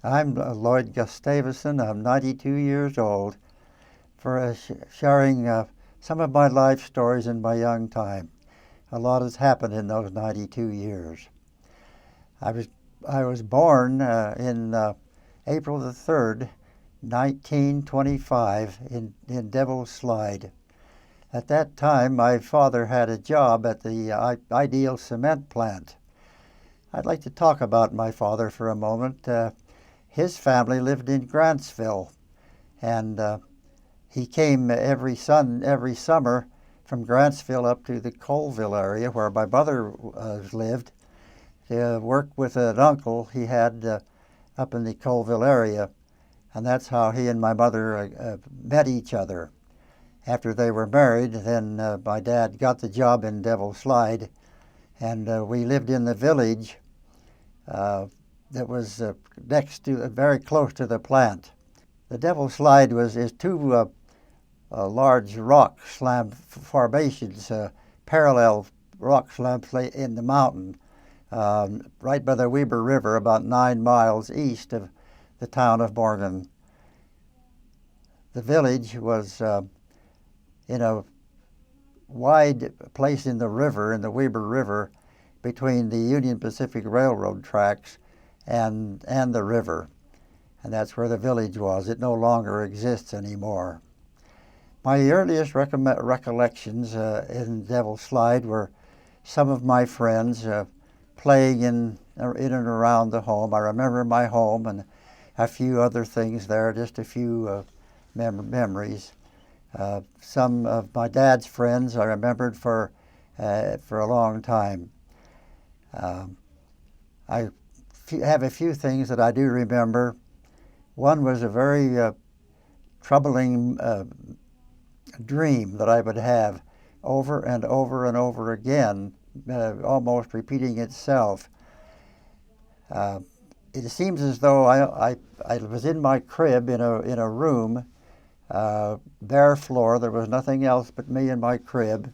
I'm Lloyd Gustaveson. I'm 92 years old for sharing some of my life stories in my young time. A lot has happened in those 92 years. I was born in April the 3rd, 1925 in Devil's Slide. At that time, my father had a job at the Ideal Cement plant. I'd like to talk about my father for a moment. His family lived in Grantsville, and he came every summer from Grantsville up to the Colville area where my mother lived to work with an uncle he had up in the Colville area, and that's how he and my mother met each other. After they were married, then my dad got the job in Devil's Slide, and we lived in the village that was next to, very close to the plant. The Devil's Slide is two large rock slab formations, parallel rock slabs in the mountain, right by the Weber River, about 9 miles east of the town of Morgan. The village was in a wide place in the river, in the Weber River, between the Union Pacific Railroad tracks and the river. And that's where the village was. It no longer exists anymore. My earliest recollections in Devil's Slide were some of my friends playing in and around the home. I remember my home and a few other things there, just a few memories. Some of my dad's friends I remembered for a long time. I have a few things that I do remember. One was a very troubling dream that I would have over and over and over again, almost repeating itself. It seems as though I was in my crib in a room, bare floor. There was nothing else but me and my crib,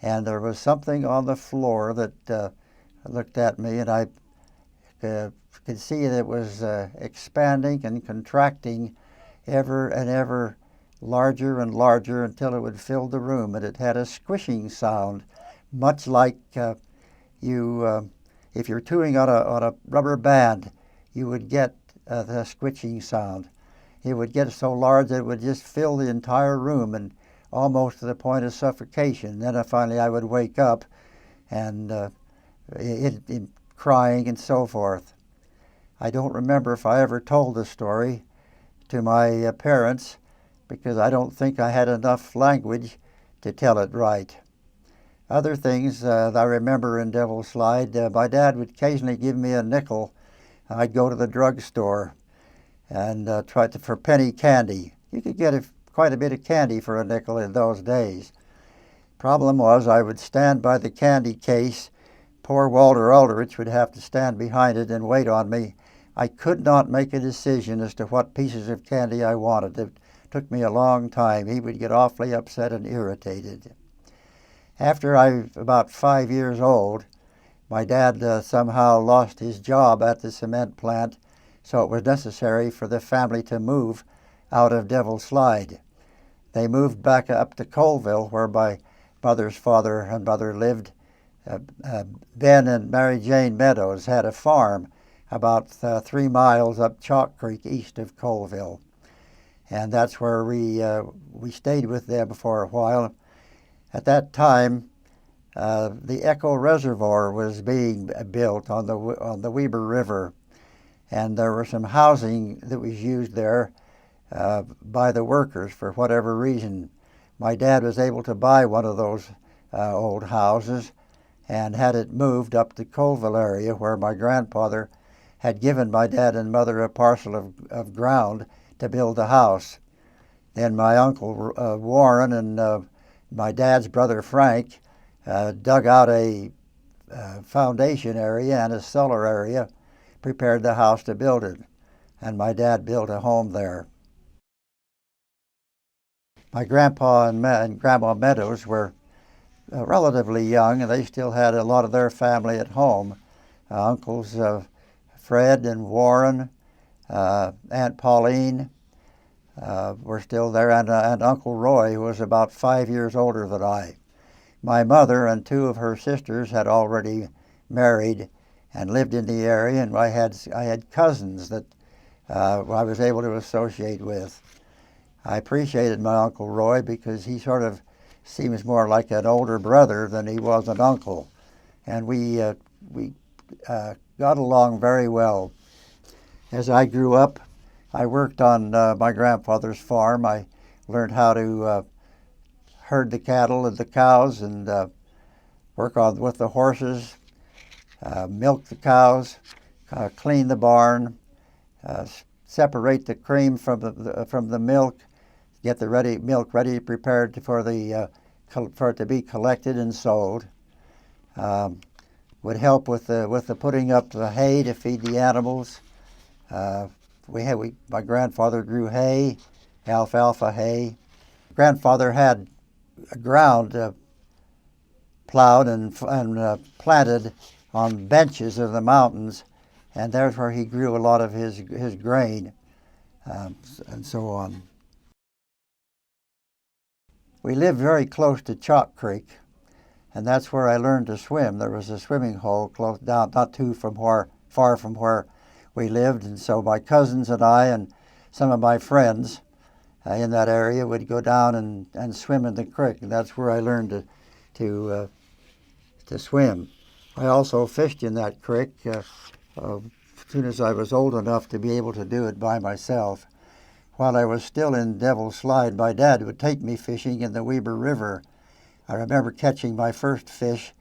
and there was something on the floor that looked at me, and I could see that it was expanding and contracting ever and ever larger and larger until it would fill the room, and it had a squishing sound, much like if you're chewing on a rubber band, you would get the squishing sound. It would get so large that it would just fill the entire room, and almost to the point of suffocation. Then finally I would wake up and crying and so forth. I don't remember if I ever told the story to my parents, because I don't think I had enough language to tell it right. Other things that I remember in Devil's Slide, my dad would occasionally give me a nickel. I'd go to the drugstore and try for penny candy. You could get quite a bit of candy for a nickel in those days. Problem was, I would stand by the candy case. Poor Walter Aldrich would have to stand behind it and wait on me. I could not make a decision as to what pieces of candy I wanted. It took me a long time. He would get awfully upset and irritated. After I was about 5 years old, my dad somehow lost his job at the cement plant, so it was necessary for the family to move out of Devil's Slide. They moved back up to Colville, where my mother's father and mother lived. Ben and Mary Jane Meadows had a farm about 3 miles up Chalk Creek east of Colville. And that's where we stayed with them for a while. At that time, the Echo Reservoir was being built on the Weber River, and there was some housing that was used there by the workers for whatever reason. My dad was able to buy one of those old houses and had it moved up the Colville area, where my grandfather had given my dad and mother a parcel of ground to build a house. Then my uncle Warren and my dad's brother Frank dug out a foundation area and a cellar area, prepared the house to build it, and my dad built a home there. My grandpa and Grandma Meadows were relatively young, and they still had a lot of their family at home. Uncles Fred and Warren, Aunt Pauline were still there, and Uncle Roy, who was about 5 years older than I. My mother and two of her sisters had already married and lived in the area, and I had cousins that I was able to associate with. I appreciated my Uncle Roy because he sort of seems more like an older brother than he was an uncle, and we got along very well. As I grew up, I worked on my grandfather's farm. I learned how to herd the cattle and the cows and work with the horses, milk the cows, clean the barn, separate the cream from the milk, get the milk ready prepared for it to be collected and sold. Would help with the putting up the hay to feed the animals. My grandfather grew hay, alfalfa hay. Grandfather had ground plowed and planted on benches of the mountains, and there's where he grew a lot of his grain and so on. We lived very close to Chalk Creek, and that's where I learned to swim. There was a swimming hole close down, not too far from where we lived, and so my cousins and I and some of my friends in that area would go down and swim in the creek, and that's where I learned to swim. I also fished in that creek as soon as I was old enough to be able to do it by myself. While I was still in Devil's Slide, my dad would take me fishing in the Weber River. I remember catching my first fish,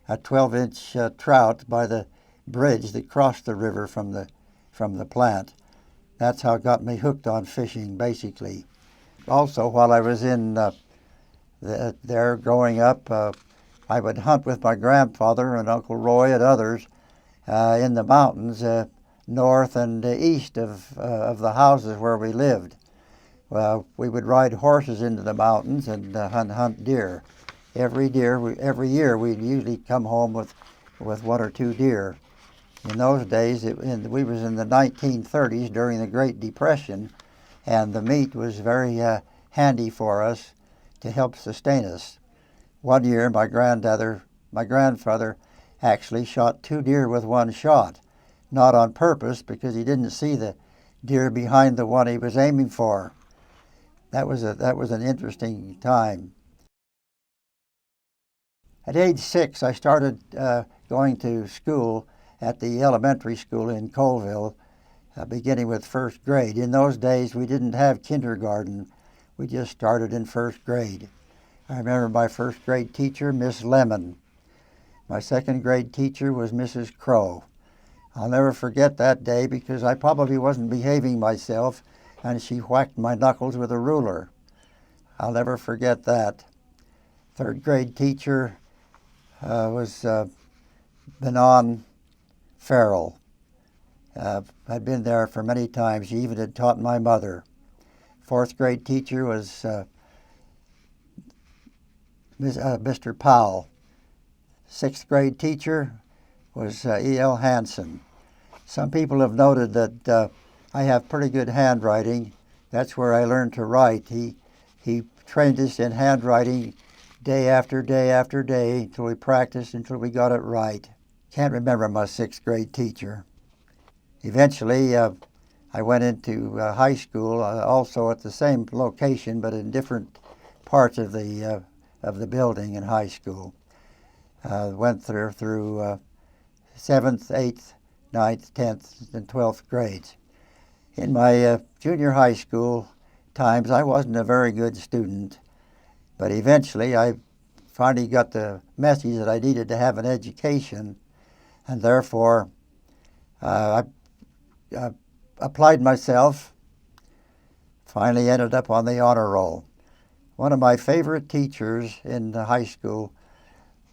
a 12-inch trout, by the bridge that crossed the river from the plant. That's how it got me hooked on fishing, basically. Also, while I was in there growing up, I would hunt with my grandfather and Uncle Roy and others in the mountains north and east of the houses where we lived. Well, we would ride horses into the mountains and hunt deer. Every year we'd usually come home with one or two deer. In those days, we was in the 1930s during the Great Depression, and the meat was very handy for us to help sustain us. One year, my grandfather actually shot 2 deer with one shot, not on purpose because he didn't see the deer behind the one he was aiming for. That was an interesting time. At age 6, I started going to school at the elementary school in Colville, beginning with first grade. In those days, we didn't have kindergarten. We just started in first grade. I remember my first grade teacher, Miss Lemon. My second grade teacher was Mrs. Crow. I'll never forget that day because I probably wasn't behaving myself, and she whacked my knuckles with a ruler. I'll never forget that. Third grade teacher was Benon Farrell. I'd been there for many times. She even had taught my mother. Fourth grade teacher was Mr. Powell. Sixth grade teacher was E.L. Hansen. Some people have noted that I have pretty good handwriting. That's where I learned to write. He trained us in handwriting day after day after day until we practiced, until we got it right. Can't remember my sixth grade teacher. Eventually, I went into high school, also at the same location, but in different parts of the building in high school. Went through 7th, 8th, 9th, 10th, and 12th grades. In my junior high school times, I wasn't a very good student, but eventually I finally got the message that I needed to have an education, and therefore I applied myself, finally ended up on the honor roll. One of my favorite teachers in high school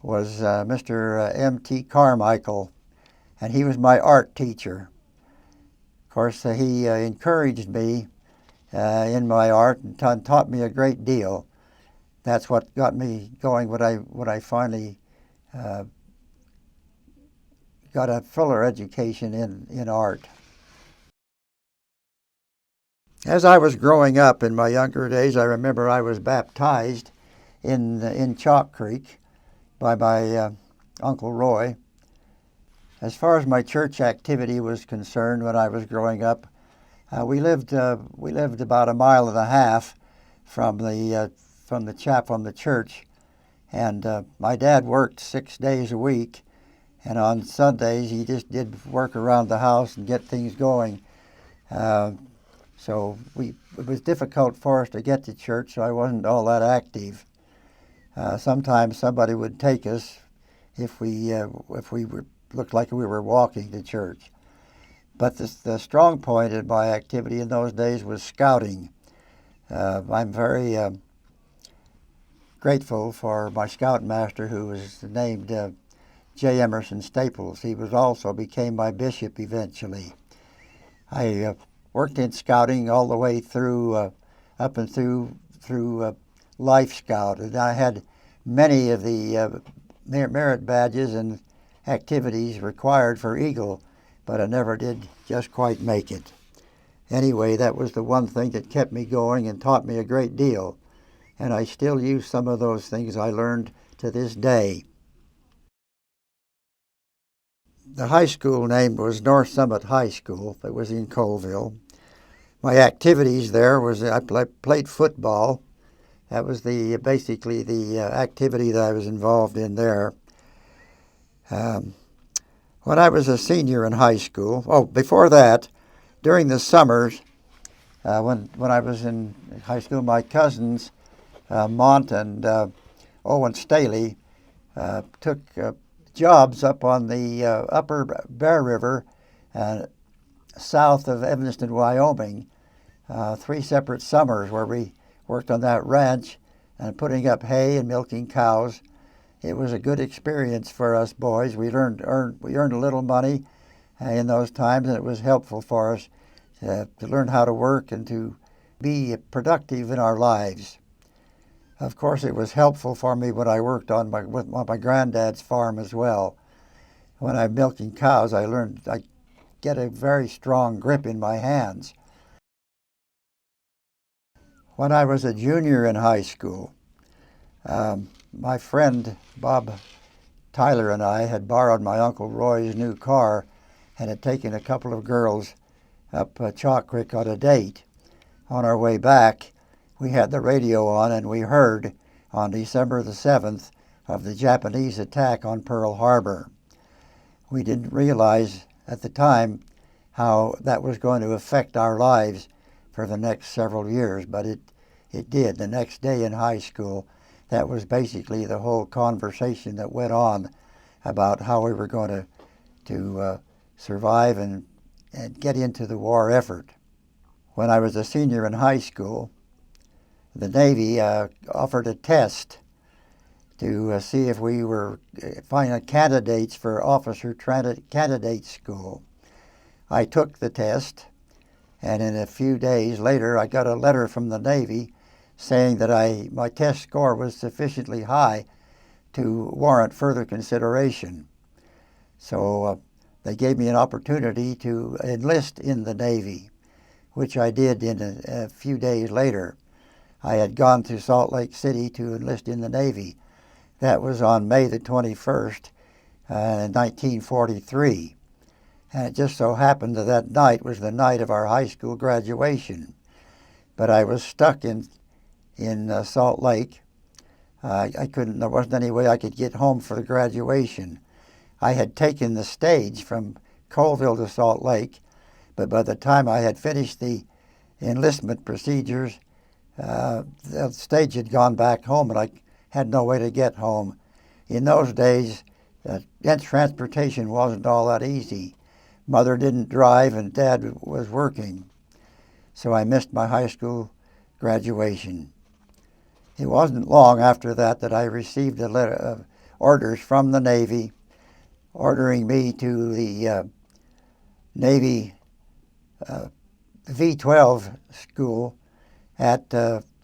was Mr. M.T. Carmichael, and he was my art teacher. Of course, he encouraged me in my art and taught me a great deal. That's what got me going when I finally got a fuller education in art. As I was growing up in my younger days, I remember I was baptized in Chalk Creek by my Uncle Roy. As far as my church activity was concerned when I was growing up, we lived about a mile and a half from the church, and my dad worked 6 days a week, and on Sundays he just did work around the house and get things going. So it was difficult for us to get to church, so I wasn't all that active. Sometimes somebody would take us if we looked like we were walking to church. But the strong point in my activity in those days was scouting. I'm very grateful for my scoutmaster, who was named J. Emerson Staples. He also became my bishop eventually. I worked in scouting all the way through up and through Life Scout, and I had many of the merit badges and activities required for Eagle, but I never did just quite make it. Anyway, that was the one thing that kept me going and taught me a great deal, and I still use some of those things I learned to this day. The high school name was North Summit High School. It was in Colville. My activities there was I played football. That was basically the activity that I was involved in there. When I was a senior in high school, before that, during the summers, when I was in high school, my cousins, Mont and Owen Staley, took jobs up on the upper Bear River, south of Evanston, Wyoming. 3 separate summers where we worked on that ranch and putting up hay and milking cows. It was a good experience for us boys. We earned a little money in those times, and it was helpful for us to learn how to work and to be productive in our lives. Of course, it was helpful for me when I worked on my granddad's farm as well. When I'm milking cows, I get a very strong grip in my hands. When I was a junior in high school, my friend Bob Tyler and I had borrowed my Uncle Roy's new car and had taken a couple of girls up Chalk Creek on a date. On our way back, we had the radio on, and we heard on December the 7th of the Japanese attack on Pearl Harbor. We didn't realize at the time how that was going to affect our lives for the next several years, but it did. The next day in high school, that was basically the whole conversation that went on about how we were going to survive and get into the war effort. When I was a senior in high school, the Navy offered a test to see if we were finding candidates for officer candidate school. I took the test, and in a few days later, I got a letter from the Navy saying that my test score was sufficiently high to warrant further consideration. So they gave me an opportunity to enlist in the Navy, which I did in a few days later. I had gone to Salt Lake City to enlist in the Navy. That was on May the 21st, 1943. And it just so happened that night was the night of our high school graduation. But I was stuck in Salt Lake. There wasn't any way I could get home for the graduation. I had taken the stage from Colville to Salt Lake, but by the time I had finished the enlistment procedures, the stage had gone back home, and I had no way to get home. In those days, transportation wasn't all that easy. Mother didn't drive, and Dad was working, so I missed my high school graduation. It wasn't long after that I received a letter of orders from the Navy ordering me to the Navy V-12 school at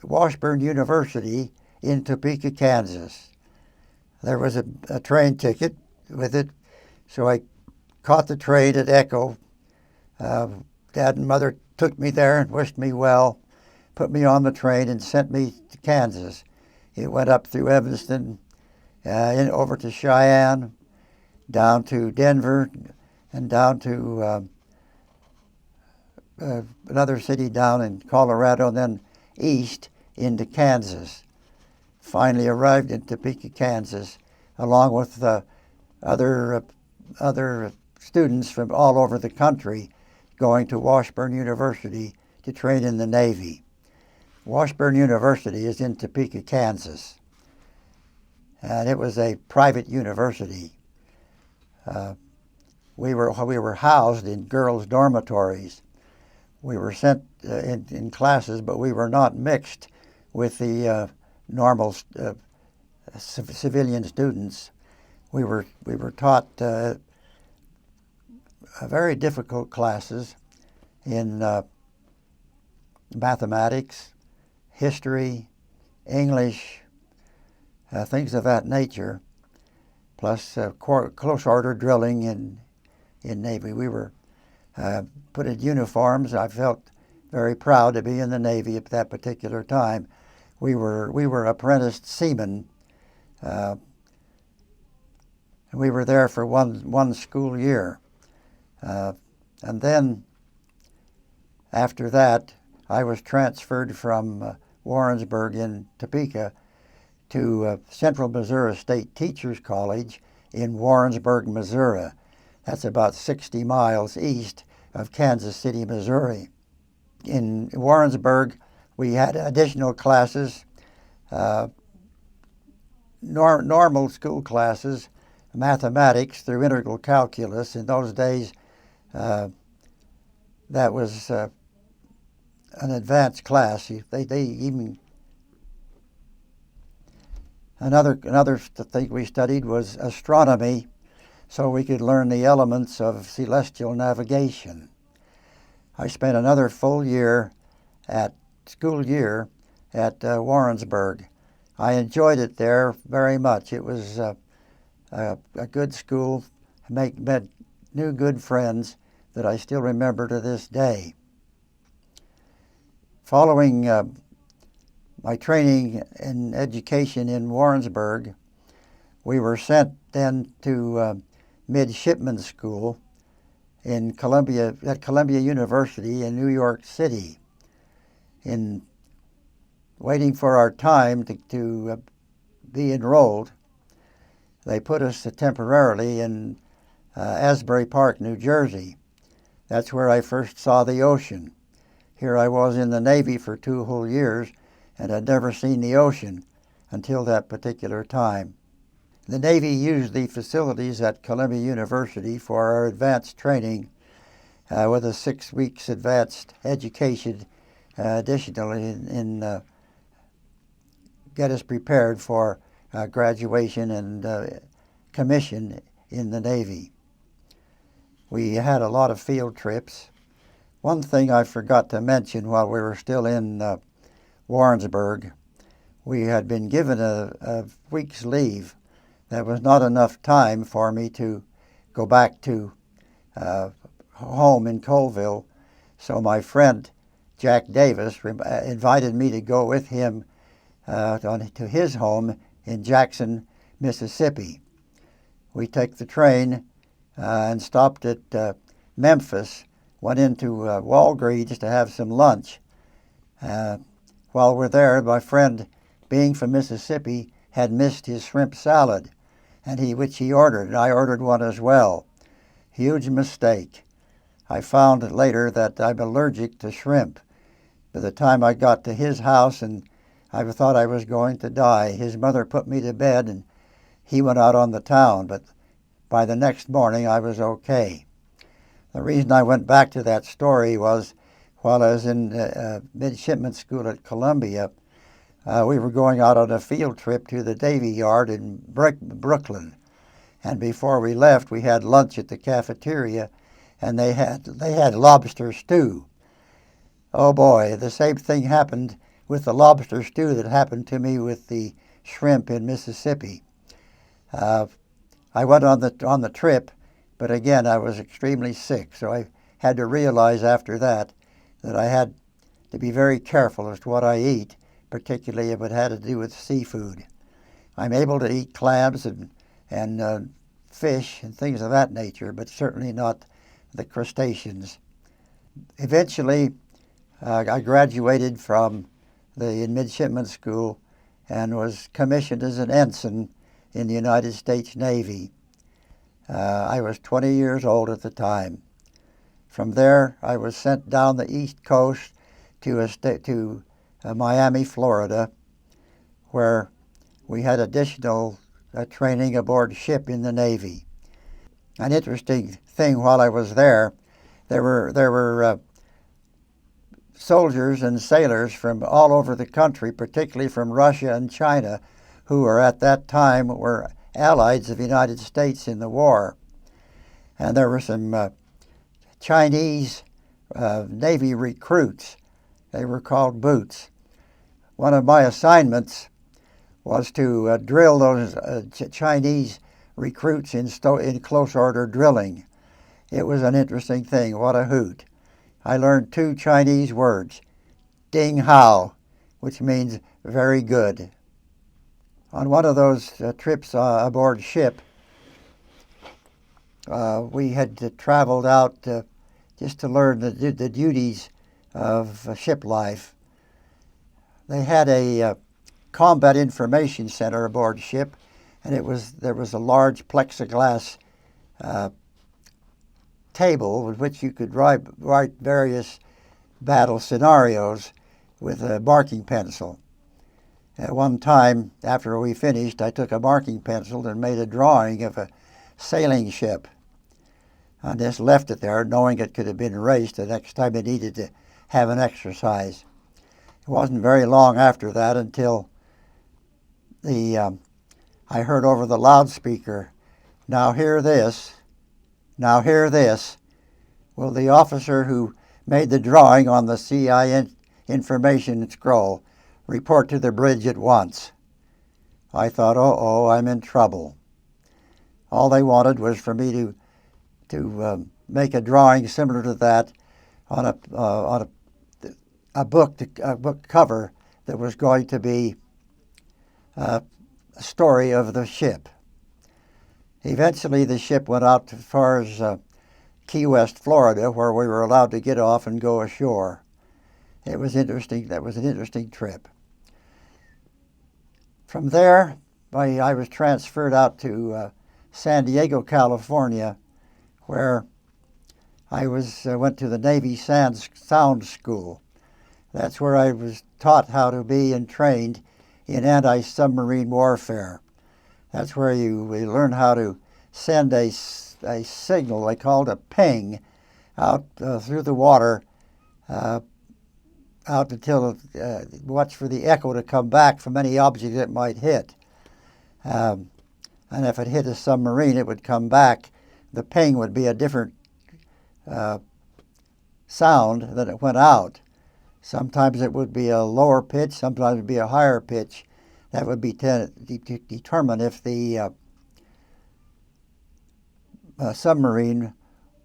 Washburn University in Topeka, Kansas. There was a train ticket with it, so I caught the train at Echo. Dad and Mother took me there and wished me well, put me on the train and sent me to Kansas. It went up through Evanston, over to Cheyenne, down to Denver, and down to another city down in Colorado, and then east into Kansas. Finally arrived in Topeka, Kansas, along with other students from all over the country going to Washburn University to train in the Navy. Washburn University is in Topeka, Kansas, and it was a private university. We were housed in girls' dormitories. We were sent in classes, but we were not mixed with the normal civilian students. We were taught very difficult classes in mathematics, history, English, things of that nature, plus close order drilling in Navy. We were put in uniforms. I felt very proud to be in the Navy at that particular time. We were apprenticed seamen. We were there for one school year. And then, after that, I was transferred from Warrensburg in Topeka to Central Missouri State Teachers College in Warrensburg, Missouri. That's about 60 miles east of Kansas City, Missouri. In Warrensburg, we had additional classes, normal school classes, mathematics through integral calculus. In those days, that was an advanced class. They even another thing we studied was astronomy, so we could learn the elements of celestial navigation. I spent another full school year at Warrensburg. I enjoyed it there very much. It was a good school. Met new good friends that I still remember to this day. Following my training in education in Warrensburg, we were sent then to midshipman school at Columbia University in New York City. In waiting for our time to be enrolled, they put us temporarily in Asbury Park, New Jersey. That's where I first saw the ocean. Here I was in the Navy for 2 whole years and had never seen the ocean until that particular time. The Navy used the facilities at Columbia University for our advanced training with a 6 weeks advanced education additionally in get us prepared for graduation and commission in the Navy. We had a lot of field trips. One thing I forgot to mention while we were still in Warrensburg, we had been given a week's leave. That was not enough time for me to go back to home in Colville, so my friend Jack Davis invited me to go with him to his home in Jackson, Mississippi. We took the train and stopped at Memphis, went into Walgreens to have some lunch. While we're there, my friend, being from Mississippi, had missed his shrimp salad, which he ordered, and I ordered one as well. Huge mistake. I found later that I'm allergic to shrimp. By the time I got to his house, and I thought I was going to die, his mother put me to bed, and he went out on the town, but by the next morning I was okay. The reason I went back to that story was while I was in midshipman school at Columbia, we were going out on a field trip to the Navy Yard in Brooklyn. And before we left, we had lunch at the cafeteria, and they had lobster stew. Oh boy, the same thing happened with the lobster stew that happened to me with the shrimp in Mississippi. I went on the trip, but again I was extremely sick, so I had to realize after that that I had to be very careful as to what I eat, particularly if it had to do with seafood. I'm able to eat clams and fish and things of that nature, but certainly not the crustaceans. Eventually, I graduated from the midshipman school and was commissioned as an ensign in the United States Navy. I was 20 years old at the time. From there, I was sent down the East Coast to Miami, Florida, where we had additional training aboard ship in the Navy. An interesting thing while I was there were soldiers and sailors from all over the country, particularly from Russia and China, who were at that time were allies of the United States in the war. And there were some Chinese Navy recruits. They were called boots. One of my assignments was to drill those Chinese recruits in close order drilling. It was an interesting thing. What a hoot. I learned 2 Chinese words, Ding Hao, which means very good. On one of those trips aboard ship, we had traveled out just to learn the duties of ship life. They had a combat information center aboard ship, and there was a large plexiglass table with which you could write various battle scenarios with a marking pencil. At one time, after we finished, I took a marking pencil and made a drawing of a sailing ship. I just left it there, knowing it could have been erased the next time it needed to have an exercise. It wasn't very long after that until I heard over the loudspeaker, "Now hear this, now hear this. Will the officer who made the drawing on the CI information scroll report to the bridge at once?" I thought, oh, I'm in trouble. All they wanted was for me to make a drawing similar to that on a book cover that was going to be a story of the ship. Eventually, the ship went out as far as Key West, Florida, where we were allowed to get off and go ashore. It was interesting. That was an interesting trip. From there, I was transferred out to San Diego, California, where I went to the Navy Sound School. That's where I was taught how to be and trained in anti-submarine warfare. That's where we learn how to send a signal they called a ping out through the water, out until watch for the echo to come back from any object it might hit. And if it hit a submarine, it would come back. The ping would be a different sound than it went out. Sometimes it would be a lower pitch, sometimes it would be a higher pitch. That would be determine if the submarine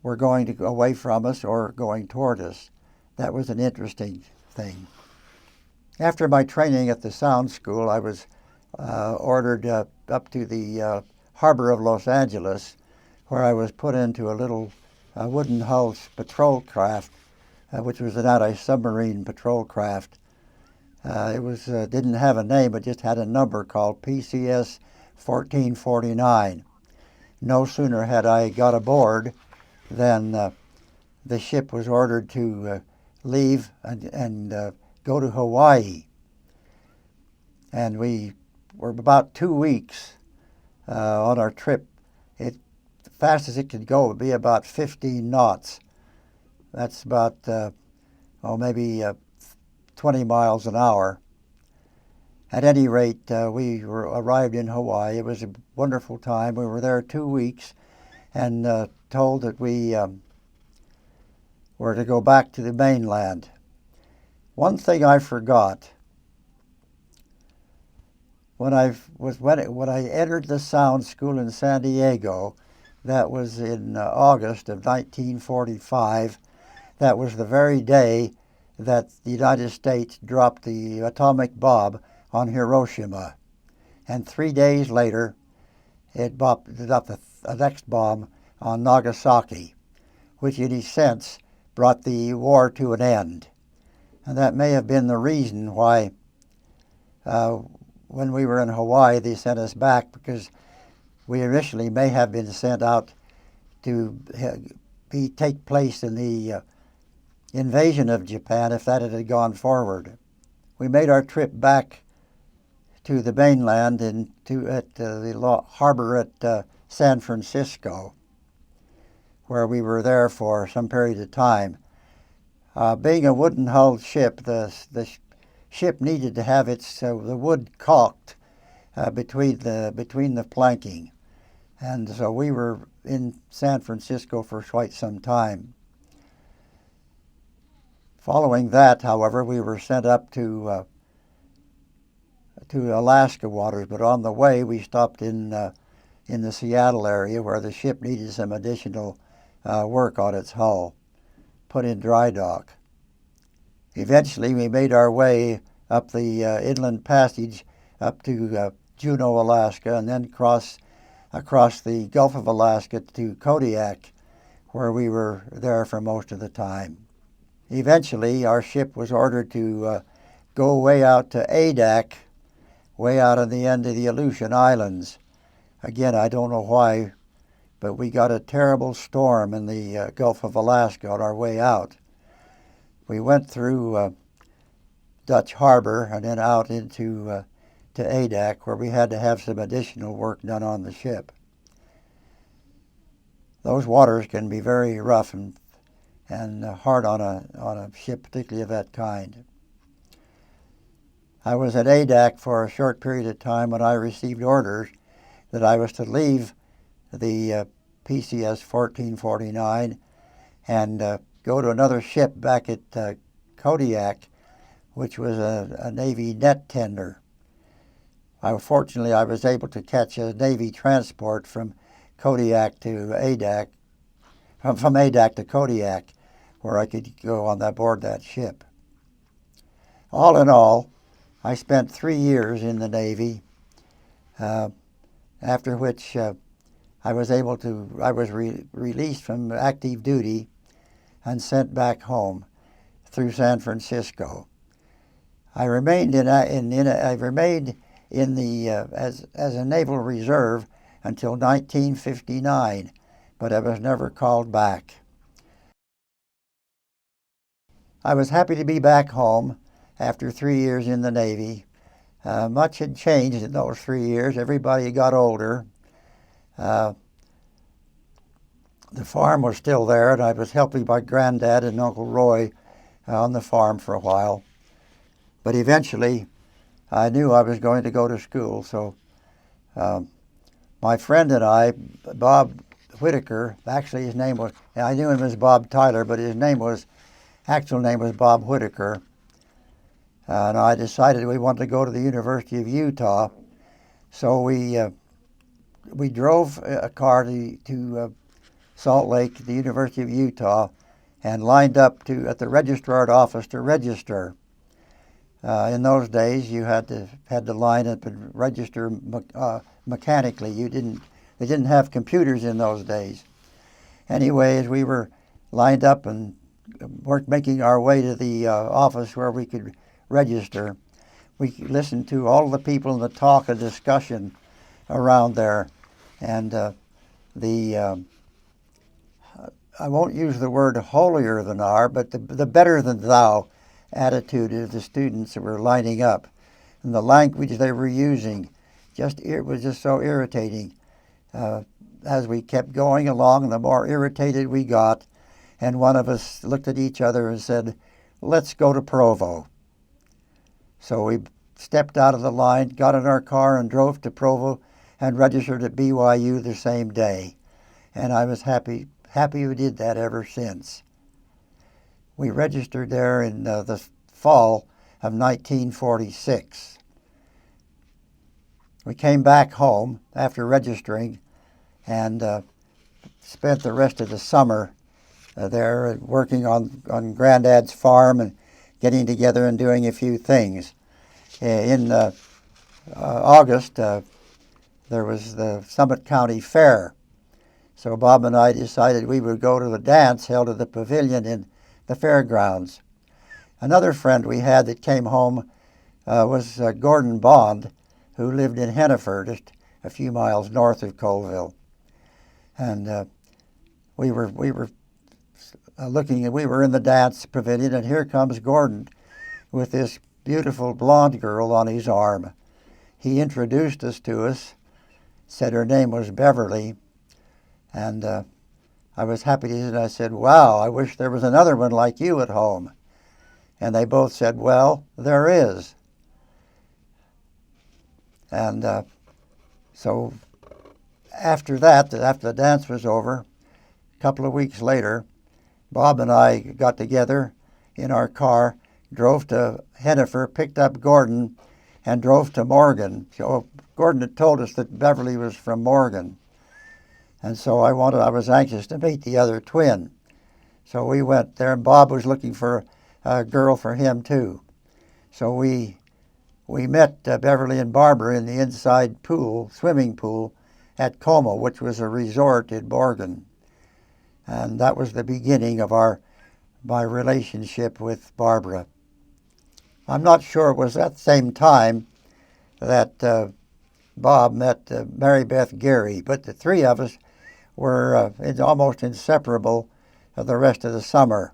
were going to go away from us or going toward us. That was an interesting thing. After my training at the Sound School, I was ordered up to the harbor of Los Angeles, where I was put into a little wooden hull patrol craft, which was an anti-submarine patrol craft. It didn't have a name, but just had a number called PCS 1449. No sooner had I got aboard than the ship was ordered to leave and go to Hawaii. And we were about 2 weeks on our trip. The fastest it could go would be about 15 knots. That's about, maybe 20 miles an hour. At any rate, we arrived in Hawaii. It was a wonderful time. We were there 2 weeks and told that we were to go back to the mainland. One thing I forgot, when I entered the Sound School in San Diego, that was in August of 1945. That was the very day that the United States dropped the atomic bomb on Hiroshima. And 3 days later, it dropped the next bomb on Nagasaki, which in a sense brought the war to an end. And that may have been the reason why when we were in Hawaii they sent us back, because we initially may have been sent out to take place in the invasion of Japan if that had gone forward. We made our trip back to the mainland and at the harbor at San Francisco, where we were there for some period of time. Being a wooden-hulled ship, the ship needed to have the wood caulked between the planking, and so we were in San Francisco for quite some time. Following that, however, we were sent up to Alaska waters, but on the way we stopped in the Seattle area where the ship needed some additional work on its hull, put in dry dock. Eventually we made our way up the inland passage up to Juneau, Alaska, and then across the Gulf of Alaska to Kodiak, where we were there for most of the time. Eventually our ship was ordered to go way out to Adak, way out on the end of the Aleutian Islands. Again, I don't know why, but we got a terrible storm in the Gulf of Alaska on our way out. We went through Dutch Harbor and then out into to Adak, where we had to have some additional work done on the ship. Those waters can be very rough and hard on a ship, particularly of that kind. I was at Adak for a short period of time when I received orders that I was to leave the PCS 1449 and go to another ship back at Kodiak, which was a Navy net tender. Fortunately, I was able to catch a Navy transport from Kodiak to Adak, from Adak to Kodiak, where I could go on board that ship. All in all, I spent 3 years in the Navy, after which I was released from active duty and sent back home through San Francisco. I remained as a naval reserve until 1959, but I was never called back. I was happy to be back home after 3 years in the Navy. Much had changed in those 3 years. Everybody got older. The farm was still there, and I was helping my granddad and Uncle Roy on the farm for a while. But eventually, I knew I was going to go to school, so my friend and I, Bob Whitaker, actually his name was, I knew him as Bob Tyler, but his actual name was Bob Whitaker. And I decided we wanted to go to the University of Utah, so we drove a car to Salt Lake, the University of Utah, and lined up at the registrar office to register. In those days, you had to line up and register mechanically. They didn't have computers in those days. Anyway, as we were lined up and making our way to the office where we could register, we listened to all the people in the talk and discussion around there, and I won't use the word holier than thou, but the better than thou attitude of the students that were lining up, and the language they were using, it was just so irritating. As we kept going along, the more irritated we got, and one of us looked at each other and said, "Let's go to Provo." So we stepped out of the line, got in our car, and drove to Provo and registered at BYU the same day. And I was happy we did that ever since. We registered there in the fall of 1946. We came back home after registering and spent the rest of the summer there working on Granddad's farm and getting together and doing a few things. In August, there was the Summit County Fair. So Bob and I decided we would go to the dance held at the pavilion in the fairgrounds. Another friend we had that came home was Gordon Bond, who lived in Hennifer, just a few miles north of Colville. And we were in the dance pavilion, and here comes Gordon with this beautiful blonde girl on his arm. He introduced us to us, said her name was Beverly, and I was happy to hear it. I said, "Wow, I wish there was another one like you at home." And they both said, "Well, there is." And so after that, after the dance was over, a couple of weeks later, Bob and I got together in our car, drove to Hennifer, picked up Gordon, and drove to Morgan. So Gordon had told us that Beverly was from Morgan. And so I was anxious to meet the other twin. So we went there, and Bob was looking for a girl for him too. So we met Beverly and Barbara in the inside swimming pool at Como, which was a resort in Morgan. And that was the beginning of my relationship with Barbara. I'm not sure it was that same time that Bob met Mary Beth Geary, but the three of us were almost inseparable the rest of the summer.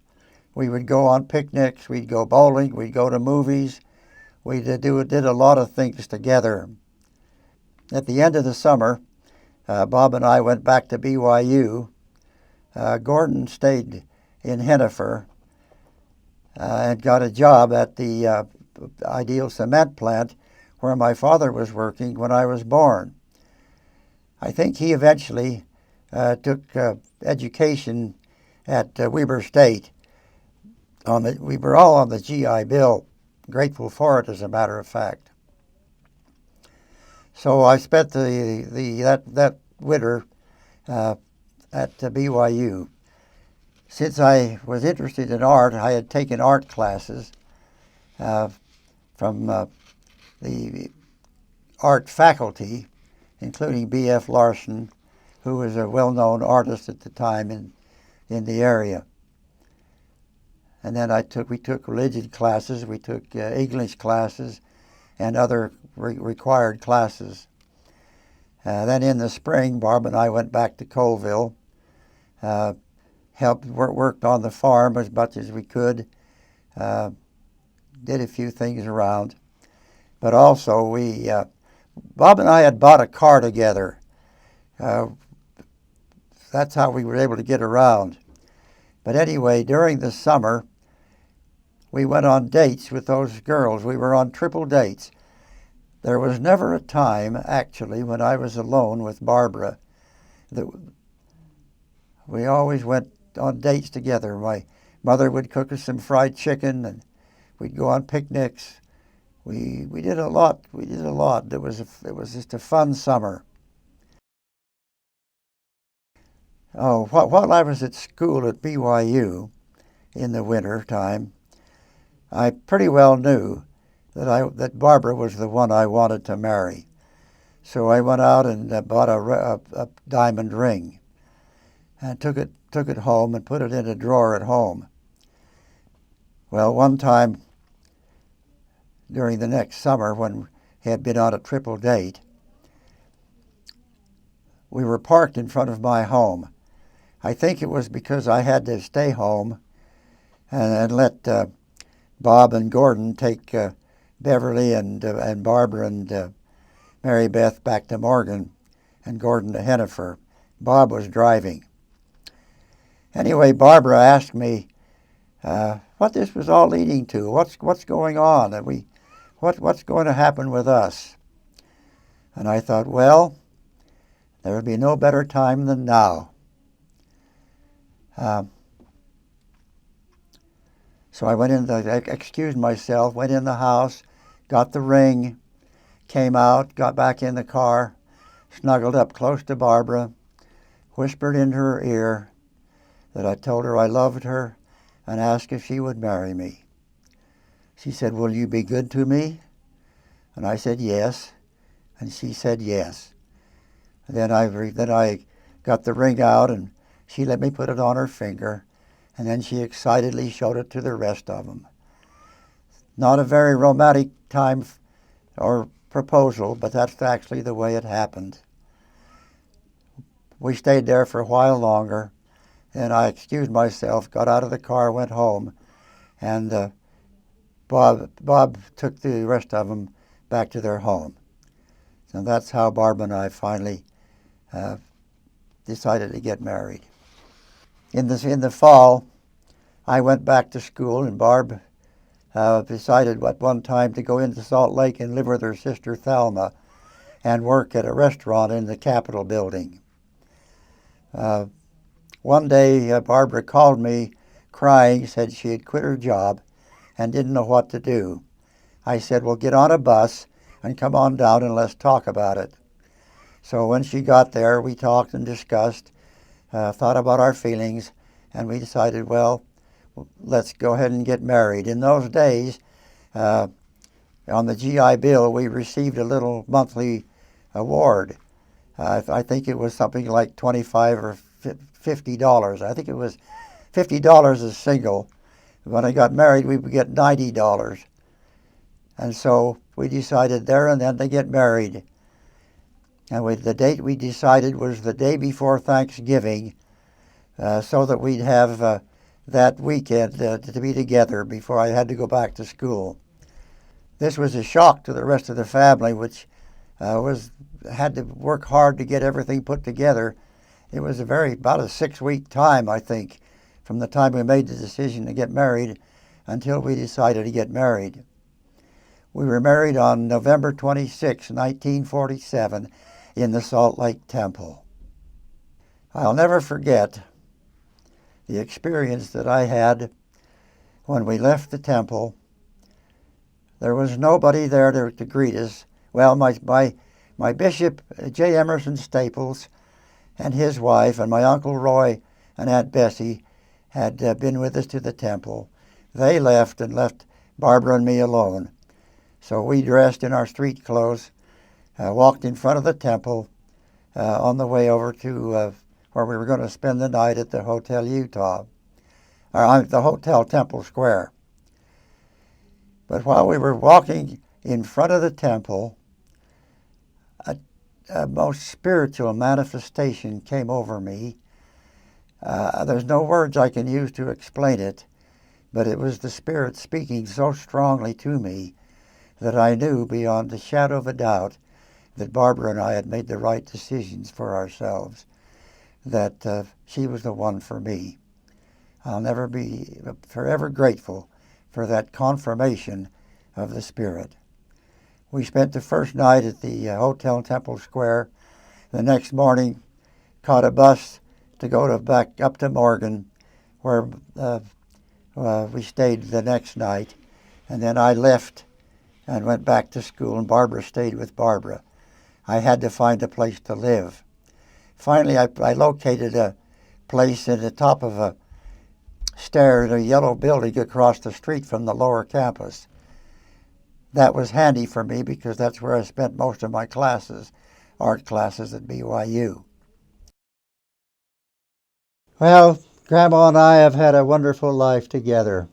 We would go on picnics, we'd go bowling, we'd go to movies, we did a lot of things together. At the end of the summer, Bob and I went back to BYU. Gordon stayed in Hennifer and got a job at the Ideal Cement plant where my father was working when I was born. I think he eventually took education at Weber State. We were all on the GI Bill, grateful for it as a matter of fact. So I spent that winter at BYU. Since I was interested in art, I had taken art classes from the art faculty, including B.F. Larson, who was a well-known artist at the time in the area. And then we took religion classes, we took English classes, and other required classes. Then in the spring, Barb and I went back to Colville, worked on the farm as much as we could, did a few things around. But also, Bob and I had bought a car together. That's how we were able to get around. But anyway, during the summer, we went on dates with those girls. We were on triple dates. There was never a time, actually, when I was alone with Barbara. We always went on dates together. My mother would cook us some fried chicken, and we'd go on picnics. We did a lot. It was just a fun summer. Oh, while I was at school at BYU in the winter time, I pretty well knew that Barbara was the one I wanted to marry. So I went out and bought a diamond ring, and took it home and put it in a drawer at home. Well, one time during the next summer, when he had been on a triple date, we were parked in front of my home. I think it was because I had to stay home and let Bob and Gordon take Beverly and Barbara and Mary Beth back to Morgan and Gordon to Hennifer. Bob was driving. Anyway, Barbara asked me what this was all leading to. What's going on? And what's going to happen with us? And I thought, well, there would be no better time than now. So I went in, excused myself, went in the house, got the ring, came out, got back in the car, snuggled up close to Barbara, whispered into her ear that I told her I loved her and asked if she would marry me. She said, "Will you be good to me?" And I said, "Yes." And she said, "Yes." And then I got the ring out, and she let me put it on her finger, and then she excitedly showed it to the rest of them. Not a very romantic time or proposal, but that's actually the way it happened. We stayed there for a while longer, and I excused myself, got out of the car, went home, and Bob took the rest of them back to their home. So that's how Barb and I finally decided to get married. In the fall, I went back to school, and Barb decided at one time to go into Salt Lake and live with her sister Thelma and work at a restaurant in the Capitol building. One day, Barbara called me crying, said she had quit her job and didn't know what to do. I said, "Well, get on a bus and come on down and let's talk about it." So when she got there, we talked and discussed, thought about our feelings, and we decided, well, let's go ahead and get married. In those days, on the GI Bill, we received a little monthly award. I think it was something like $25 or $50. I think it was $50 a single. When I got married, we would get $90. And so we decided there and then to get married. And the date we decided was the day before Thanksgiving, so that we'd have that weekend to be together before I had to go back to school. This was a shock to the rest of the family, which had to work hard to get everything put together. It was about a 6-week time, I think, from the time we made the decision to get married until we decided to get married. We were married on November 26, 1947, in the Salt Lake Temple. I'll never forget the experience that I had when we left the temple. There was nobody there to greet us. Well, my bishop, J. Emerson Staples, and his wife, and my Uncle Roy and Aunt Bessie had been with us to the temple. They left and left Barbara and me alone. So we dressed in our street clothes, walked in front of the temple on the way over to where we were going to spend the night at the Hotel Utah, or the Hotel Temple Square. But while we were walking in front of the temple, a most spiritual manifestation came over me. There's no words I can use to explain it, but it was the Spirit speaking so strongly to me that I knew beyond the shadow of a doubt that Barbara and I had made the right decisions for ourselves, that she was the one for me. I'll never be forever grateful for that confirmation of the Spirit. We spent the first night at the Hotel Temple Square. The next morning, caught a bus to go back up to Morgan, where we stayed the next night. And then I left and went back to school, and Barbara stayed with Barbara. I had to find a place to live. Finally, I located a place at the top of a stair in a yellow building across the street from the lower campus. That was handy for me because that's where I spent most of my classes, art classes at BYU. Well, Grandma and I have had a wonderful life together.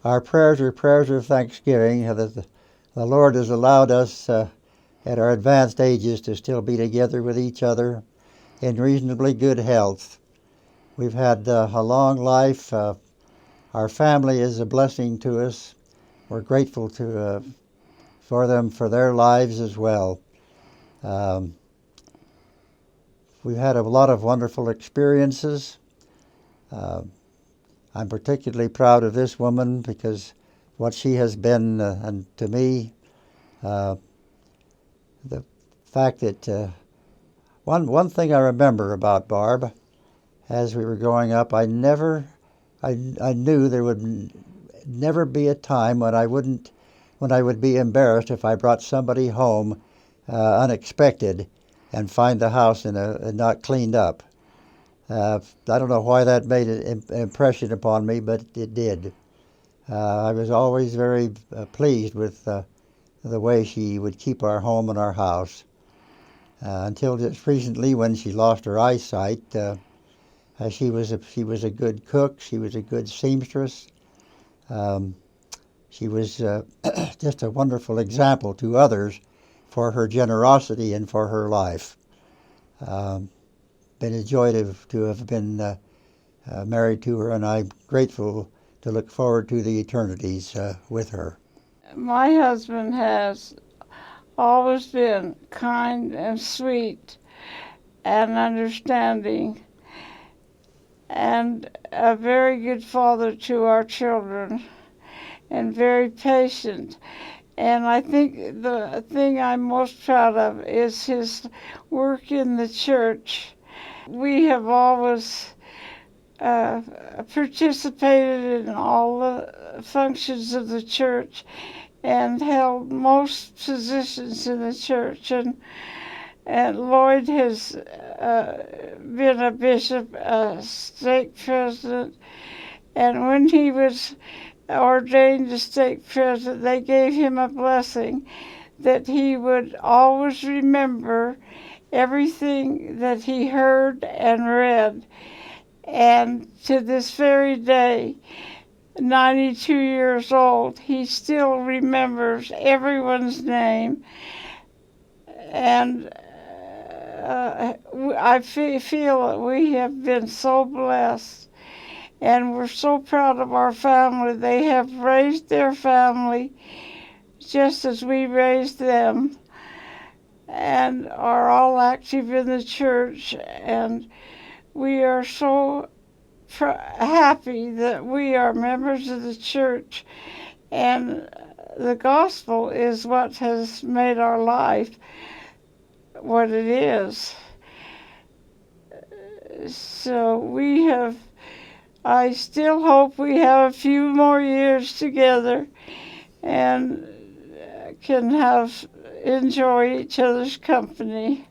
Our prayers are prayers of thanksgiving that the Lord has allowed us at our advanced ages to still be together with each other in reasonably good health. We've had a long life. Our family is a blessing to us. We're grateful for them for their lives as well. We've had a lot of wonderful experiences. I'm particularly proud of this woman because what she has been and to me, the fact that one thing I remember about Barb, as we were growing up, I knew there would never be a time when I would be embarrassed if I brought somebody home unexpected and find the house not cleaned up. I don't know why that made an impression upon me, but it did. I was always very pleased with the way she would keep our home and our house. Until just recently, when she lost her eyesight, she was a good cook. She was a good seamstress. Um, she was just a wonderful example to others for her generosity and for her life. Been a joy to have been married to her, and I'm grateful to look forward to the eternities with her. My husband has always been kind and sweet and understanding and a very good father to our children and very patient. And I think the thing I'm most proud of is his work in the church. We have always participated in all the functions of the church and held most positions in the church. And Lloyd has been a bishop, a stake president, and when he was ordained a stake president, they gave him a blessing that he would always remember everything that he heard and read. And to this very day, 92 years old, he still remembers everyone's name. And I feel that we have been so blessed, and we're so proud of our family. They have raised their family just as we raised them, and are all active in the church, and we are so happy that we are members of the church, and the gospel is what has made our life what it is. So I still hope we have a few more years together and can enjoy each other's company.